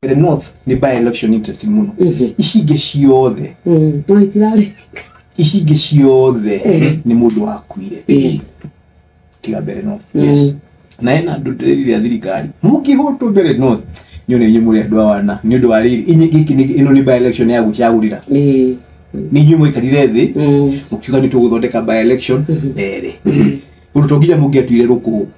the north ni by election interesting muno ishige ciothe ishige ciothe ni mundu wakuire tiga mbere north na ena ndudiri ya thirikari mukihoto mbere north nyone nyumuri andu awana ni undu wari inyigiki ino ni by election ya gucagurira ni nyumwe ikarire thi mukiuga ni tuguthondeka by election ere urutogiya mugiatwire ruku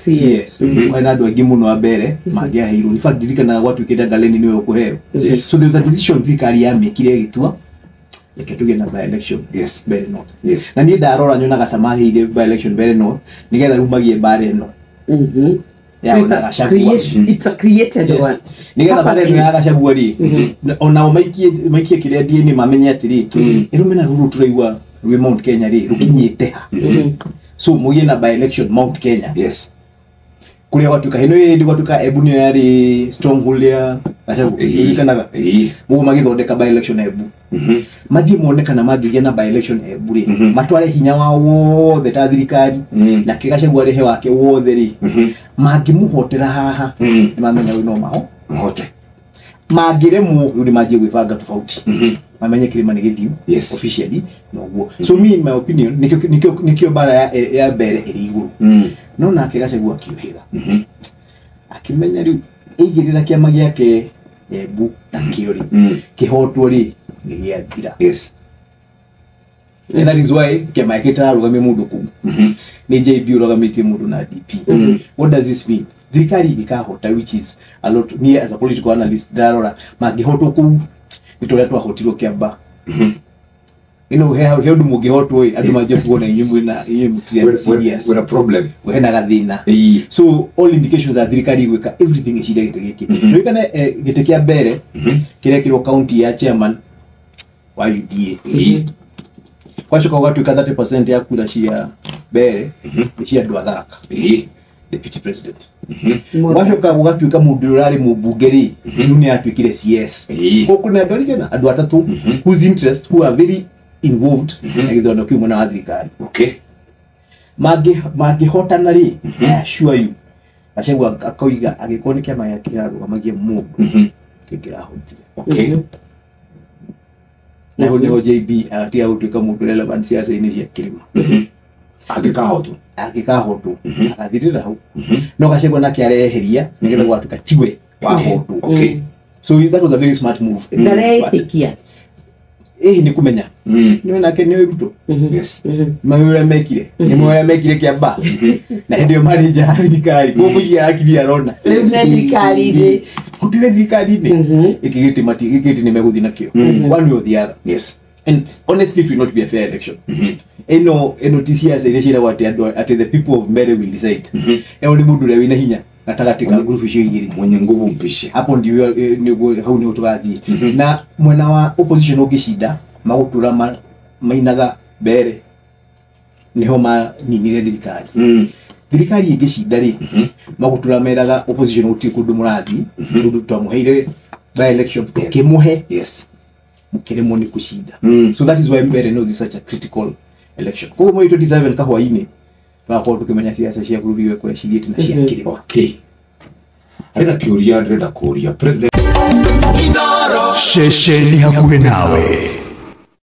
yes kwa andu angi muno abere magia hiru in fact dirikana watu ikenda galeni niwe ukuheo so there was a decision thirikari ya mekire gitua tuge na by election very north na ni ndarora nyona gatamagi ide by election very north nigetha rumagie bare no it's a created one nigetha bare no agacagua ri ona maikie kire DNA mamenye atiri irumena ruru turaigwa rwe Mount Kenya ri rukinyite ha so mugie na by election Mount Kenya kule watu kahino ndi watu ka ebu ni yari stronghold ya kana mu magithondeka by election ebu mathi monekana magigia na by election ebu ri matware hinya wawo the thirikari na kigacagua rehe wake wothe ri magimuhotera haha mamenya wino mao muhote magiremu yuri maji gwibanga tofauti mamenye kilima ni githiu officially no so me in my opinion nikyo bara ya bere iri iguru no na kigacagua kiuhira akimenya riu igirira kiama giake ebu takiori kihotwo ri ni giathira and that is why kiama kitaro game mundu ku ni JB urogamitie mundu na DP what does this mean thirikari ikahota which is a lot me as a political analyst darora magihotwo ku nitoria twahotirwo kiamba how do mugihotwo andu maje kuona nyimbo na mutiria serious with a problem we na gathina so all indications are thirikari gweka everything is shida giteke no kana gitekia mbere kire kiro county ya chairman wa UDA kwa shoko watu 30% ya kura cia mbere cia andu athaka deputy president washoka watu mundu rari mubungeri ni atwikire CS kuna andu arigena andu atatu whose interest who are very involved na githondo kiumo na thirikari magi hotana ri assure you achengwa akoiga agikoni kiama ya kiraru amagie mundu kigira hotire na hone JB atia utwika mundu relevant siasa ini cia kilima agikahoto akathirira hau no gacegwa nake areheria nigetha gwatuka tiwe wa hoto so that was a very smart move ndareitikia ni kumenya niwe nake niwe ruto mawira mekire ni mwira mekire kiamba na ndio manager ya thirikari ko kushia akiri arona thirikari je kutire thirikari ni ikigiti nimeguthi nakio one or the other and honestly it will not be a fair election eno TCS ile shira wati at the people of Mbere will decide ni mundu le wina hinya gatagatika group cio igiri mwenye nguvu mpishe hapo ndio hau ni utugathi na mwena wa opposition ukishinda magutura mainaga Mbere niho ma ninire thirikari thirikari igishinda ri magutura meraga opposition utikundu murathi ndu twamuheire by election tukimuhe mukiremo ni kushinda so that is why Mbere know this such a critical election kwa mwezi 27 kahwaini kwa tukimenya siasa cia kururiwe kwa shiriti na cia kilimo Arenda kiuria president Sheshe ni hakuhe nawe.